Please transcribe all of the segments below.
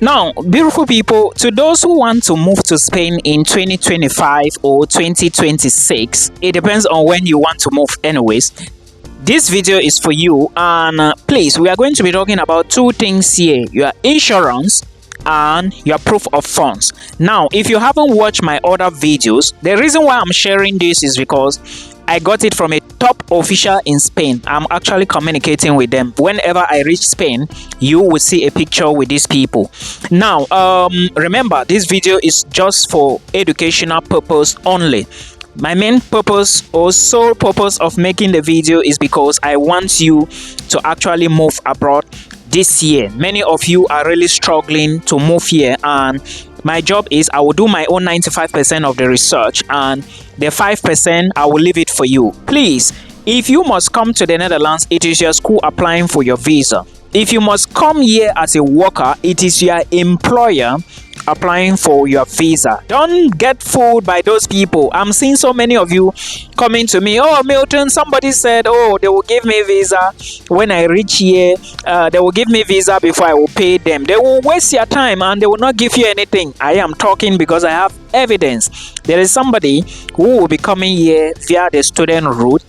Now, beautiful people, to those who want to move to Spain in 2025 or 2026, it depends on when you want to move anyways. This video is for you, and please, we are going to be talking about two things here: your insurance and your proof of funds. Now, if you haven't watched my other videos, the reason why I'm sharing this is because I got it from a top official in Spain. I'm actually communicating with them. Whenever I reach Spain, you will see a picture with these people. Now, remember, this video is just for educational purpose only. My main purpose or sole purpose of making the video is because I want you to actually move abroad this year. Many of you are really struggling to move here, and my job is I will do my own 95% of the research, and the 5% I will leave it for you. Please, if you must come to the Netherlands, it is your school applying for your visa. If you must come here as a worker, it is your employer applying for your visa. Don't get fooled by those people. I'm seeing so many of you coming to me, "Oh, Milton, somebody said, oh, they will give me visa when I reach here. They will give me visa before I will pay them." They will waste your time and they will not give you anything. I am talking because I have evidence. There is somebody who will be coming here via the student route,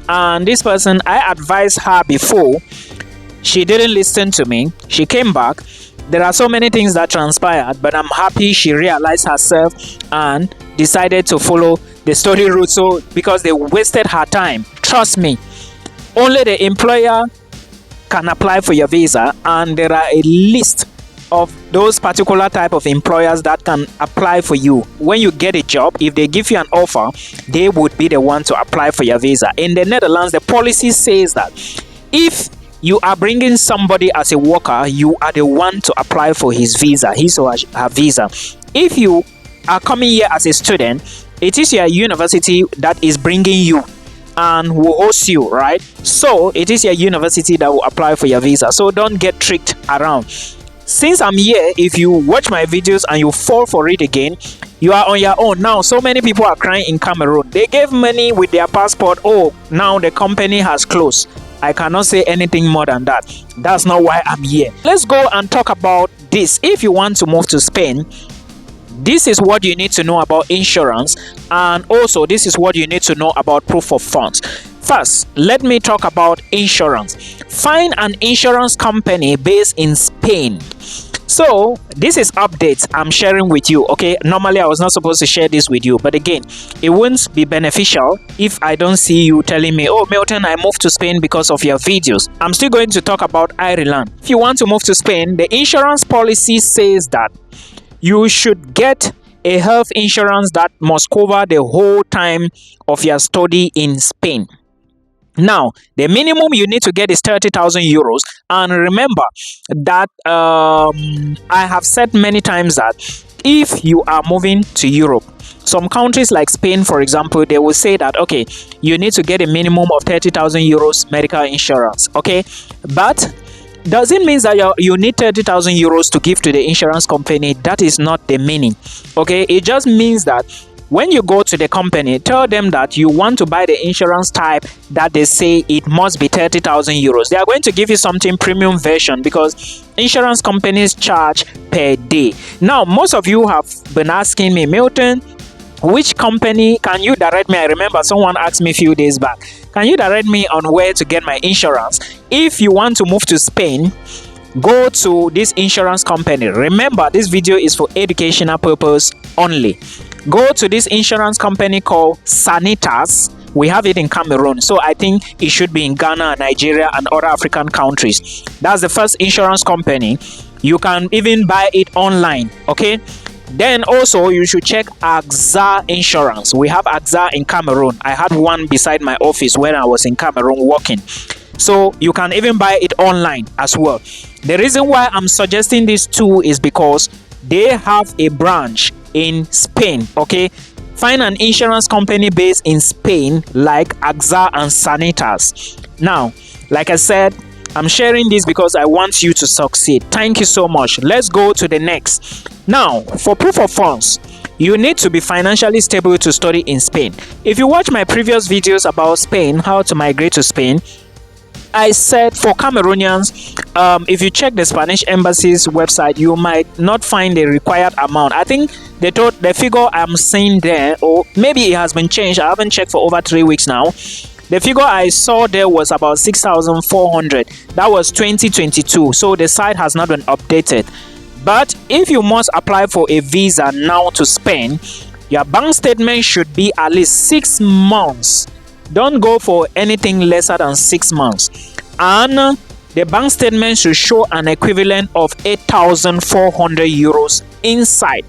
and this person, I advised her before. She didn't listen to me. She came back. There are so many things that transpired, but I'm happy she realized herself and decided to follow the study route. So because they wasted her time, trust me, only the employer can apply for your visa, and there are a list of those particular type of employers that can apply for you. When you get a job, if they give you an offer, they would be the one to apply for your visa. In the Netherlands, the policy says that if you are bringing somebody as a worker, you are the one to apply for his visa, his or her visa. If you are coming here as a student, it is your university that is bringing you and will host you, right? So it is your university that will apply for your visa. So don't get tricked around. Since I'm here, if you watch my videos and you fall for it again, you are on your own. Now, so many people are crying in Cameroon. They gave money with their passport. Oh, now the company has closed. I cannot say anything more than that. That's not why I'm here. Let's go and talk about this. If you want to move to Spain, this is what you need to know about insurance, and also this is what you need to know about proof of funds. First, let me talk about insurance. Find an insurance company based in Spain. So this is updates I'm sharing with you. Okay, normally I was not supposed to share this with you, but again, it wouldn't be beneficial if I don't see you telling me, "Oh, Milton, I moved to Spain because of your videos." I'm still going to talk about Ireland. If you want to move to Spain, the insurance policy says that you should get a health insurance that must cover the whole time of your study in Spain. Now, the minimum you need to get is 30,000 euros. And remember that I have said many times that if you are moving to Europe, some countries like Spain, for example, they will say that, okay, you need to get a minimum of 30,000 euros medical insurance. Okay, but does it mean that you need 30,000 euros to give to the insurance company? That is not the meaning. Okay, it just means that when you go to the company, tell them that you want to buy the insurance type that they say it must be 30,000 euros. They are going to give you something premium version because insurance companies charge per day. Now, most of you have been asking me, "Milton, which company can you direct me?" I remember someone asked me a few days back, "Can you direct me on where to get my insurance?" If you want to move to Spain, go to this insurance company. Remember, this video is for educational purpose only. Go to this insurance company called Sanitas. We have it in Cameroon, so I think it should be in Ghana, Nigeria, and other African countries. That's the first insurance company. You can even buy it online. Okay, then also you should check AXA insurance. We have AXA in Cameroon. I had one beside my office when I was in Cameroon working. So you can even buy it online as well. The reason why I'm suggesting these two is because they have a branch in Spain. Okay, find an insurance company based in Spain like AXA and Sanitas. Now, like I said, I'm sharing this because I want you to succeed. Thank you so much. Let's go to the next. Now, for proof of funds, you need to be financially stable to study in Spain. If you watch my previous videos about Spain, how to migrate to Spain, I said for Cameroonians, if you check the Spanish embassy's website, you might not find the required amount. I think the figure I'm seeing there, or maybe it has been changed. I haven't checked for over 3 weeks now. The figure I saw there was about 6,400. That was 2022. So the site has not been updated. But if you must apply for a visa now to Spain, your bank statement should be at least 6 months. Don't go for anything lesser than 6 months. And the bank statement should show an equivalent of 8,400 euros inside,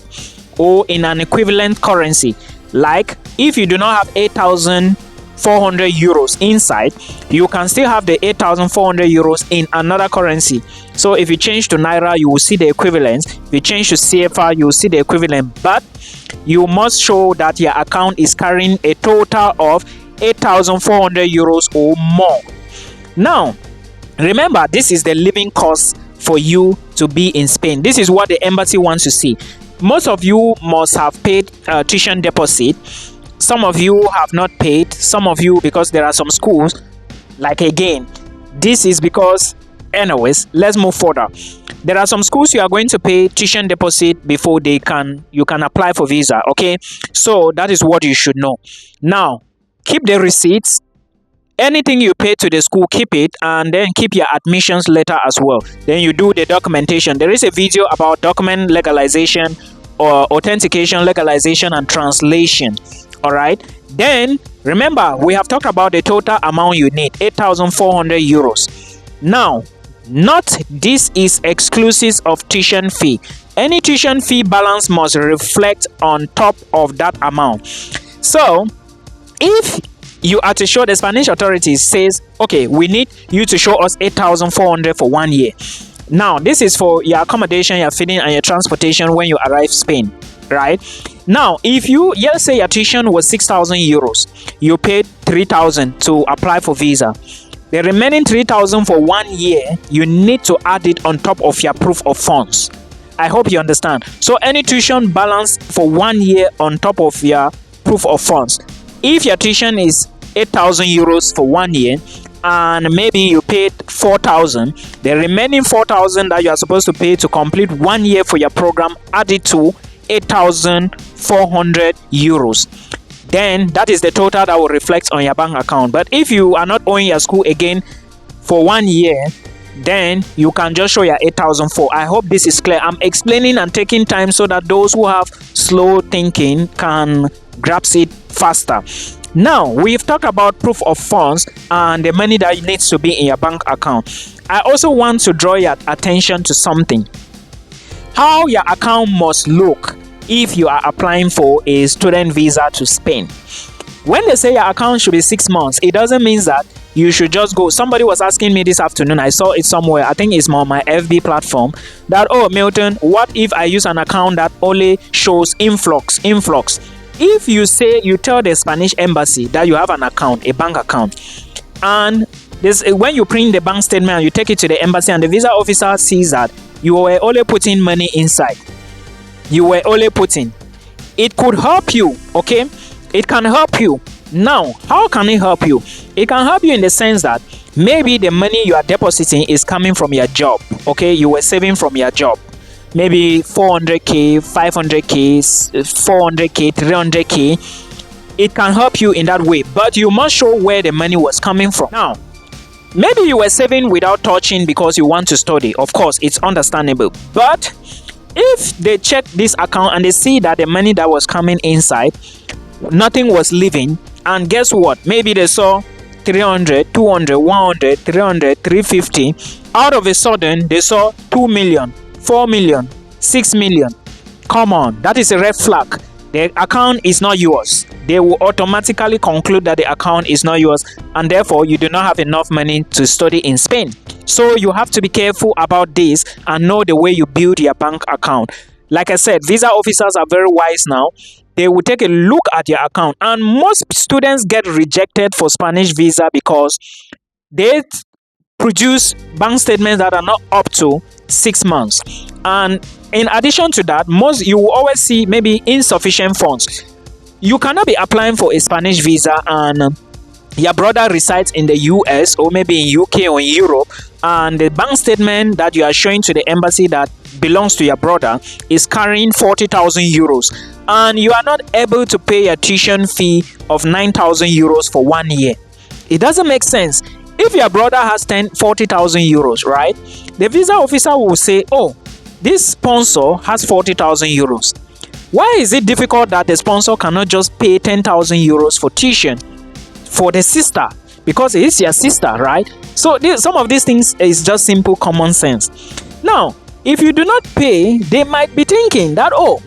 or in an equivalent currency. Like if you do not have 8,400 euros inside, you can still have the 8,400 euros in another currency. So if you change to Naira, you will see the equivalent. If you change to CFA, you will see the equivalent. But you must show that your account is carrying a total of 8,400 euros or more. Now, remember, this is the living cost for you to be in Spain. This is what the embassy wants to see. Most of you must have paid tuition deposit. Some of you have not paid. Some of you, because there are some schools, like again, this is because, anyways, let's move further. There are some schools you are going to pay tuition deposit before you can apply for visa. Okay, so that is what you should know. Now, keep the receipts. Anything you pay to the school, keep it, and then keep your admissions letter as well. Then you do the documentation. There is a video about document legalization or authentication, legalization, and translation. All right. Then remember, we have talked about the total amount you need, 8,400 euros. Now, not this is exclusive of tuition fee. Any tuition fee balance must reflect on top of that amount. So if you are to show, the Spanish authorities says, okay, we need you to show us 8,400 for 1 year. Now, this is for your accommodation, your feeding, and your transportation when you arrive Spain, right? Now, if you, let's say your tuition was 6,000 euros, you paid 3,000 to apply for visa. The remaining 3,000 for 1 year, you need to add it on top of your proof of funds. I hope you understand. So any tuition balance for 1 year on top of your proof of funds. If your tuition is 8,000 euros for 1 year, and maybe you paid 4,000, the remaining 4,000 that you are supposed to pay to complete 1 year for your program, add it to 8,400 euros. Then that is the total that will reflect on your bank account. But if you are not owing your school again for 1 year, then you can just show your 8,004. I hope this is clear. I'm explaining and taking time so that those who have slow thinking can grasp it faster. Now, we've talked about proof of funds and the money that needs to be in your bank account. I also want to draw your attention to something. How your account must look if you are applying for a student visa to Spain. When they say your account should be 6 months, it doesn't mean that you should just go. Somebody was asking me this afternoon, I saw it somewhere, I think it's on my FB platform, that, oh Milton, what if I use an account that only shows influx? If you tell the Spanish embassy that you have an account, a bank account, and this, when you print the bank statement and you take it to the embassy and the visa officer sees that you were only putting money inside, it could help you. Okay, it can help you. Now, how can it help you? It can help you in the sense that maybe the money you are depositing is coming from your job. Okay, you were saving from your job, maybe 400k, 500k, 400k, 300k. It can help you in that way, but you must show where the money was coming from. Now, maybe you were saving without touching because you want to study. Of course, it's understandable. But if they check this account and they see that the money that was coming inside, nothing was leaving, and guess what? Maybe they saw 300, 200, 100, 300, 350. Out of a sudden, they saw 2 million, 4 million, 6 million. Come on, that is a red flag. The account is not yours. They will automatically conclude that the account is not yours, and therefore you do not have enough money to study in Spain. So you have to be careful about this and know the way you build your bank account. Like I said, visa officers are very wise now. They will take a look at your account, and most students get rejected for Spanish visa because they produce bank statements that are not up to 6 months. And in addition to that, you will always see maybe insufficient funds. You cannot be applying for a Spanish visa and your brother resides in the US or maybe in UK or in Europe, and the bank statement that you are showing to the embassy that belongs to your brother is carrying 40,000 euros, and you are not able to pay your tuition fee of 9,000 euros for 1 year. It doesn't make sense. If your brother has 40,000 euros, right, the visa officer will say, oh, this sponsor has 40,000 euros. Why is it difficult that the sponsor cannot just pay 10,000 euros for tuition for the sister? Because it is your sister, right? So some of these things is just simple common sense. Now, if you do not pay, they might be thinking that, oh,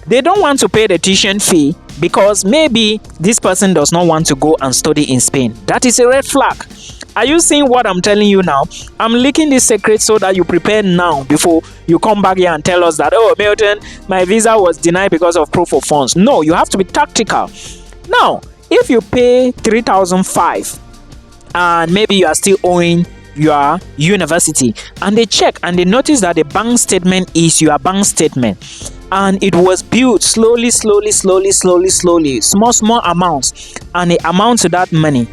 they don't want to pay the tuition fee because maybe this person does not want to go and study in Spain. That is a red flag. Are you seeing what I'm telling you now? I'm leaking this secret so that you prepare now before you come back here and tell us that, oh, Milton, my visa was denied because of proof of funds. No, you have to be tactical. Now, if you pay 3,500 and maybe you are still owing your university, and they check and they notice that the bank statement is your bank statement, and it was built slowly, small amounts, and they amount to that money,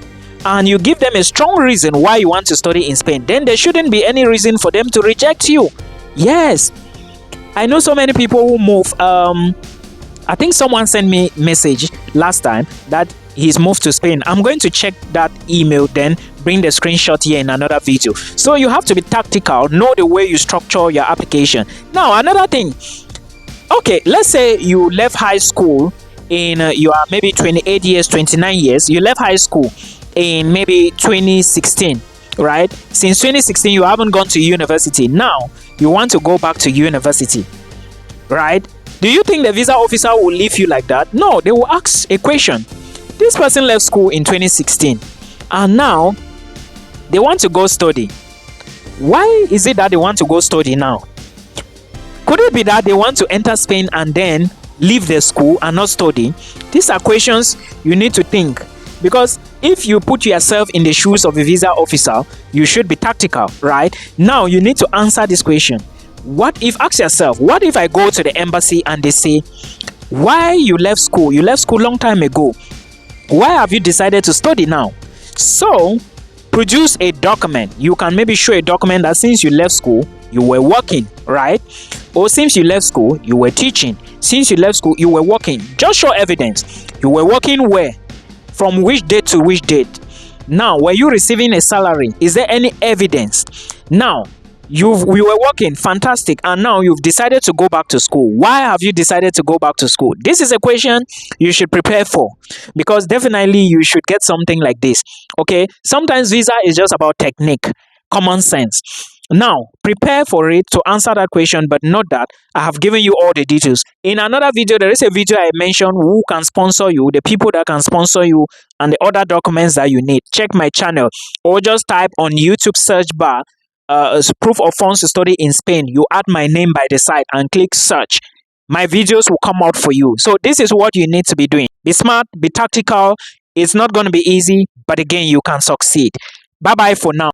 and you give them a strong reason why you want to study in Spain, then there shouldn't be any reason for them to reject you. Yes, I know so many people who move. I think someone sent me a message last time that he's moved to Spain. I'm going to check that email, then bring the screenshot here in another video. So you have to be tactical, know the way you structure your application. Now, another thing. Okay, let's say you left high school in you are maybe 28 years, 29 years. You left high school in maybe 2016, right? Since 2016, you haven't gone to university. Now, you want to go back to university, right? Do you think the visa officer will leave you like that? No, they will ask a question. This person left school in 2016 and now they want to go study. Why is it that they want to go study now? Could it be that they want to enter Spain and then leave the school and not study? These are questions you need to think, because if you put yourself in the shoes of a visa officer, you should be tactical, right? Now you need to answer this question. Ask yourself, what if I go to the embassy and they say, why you left school? You left school long time ago. Why have you decided to study now? So produce a document. You can maybe show a document that since you left school, you were working, right? Or since you left school, you were teaching. Since you left school, you were working. Just show evidence. You were working where? From which date to which date? Now, were you receiving a salary? Is there any evidence? Now, we were working, fantastic, and now you've decided to go back to school. Why have you decided to go back to school? This is a question you should prepare for, because definitely you should get something like this. Okay, sometimes visa is just about technique, common sense. Now prepare for it to answer that question, but note that I have given you all the details. In another video, there is a video I mentioned who can sponsor you, the people that can sponsor you, and the other documents that you need. Check my channel, or just type on YouTube search bar proof of funds to study in Spain. You add my name by the side and click search. My videos will come out for you. So this is what you need to be doing. Be smart, be tactical. It's not going to be easy, but again, you can succeed. Bye bye for now.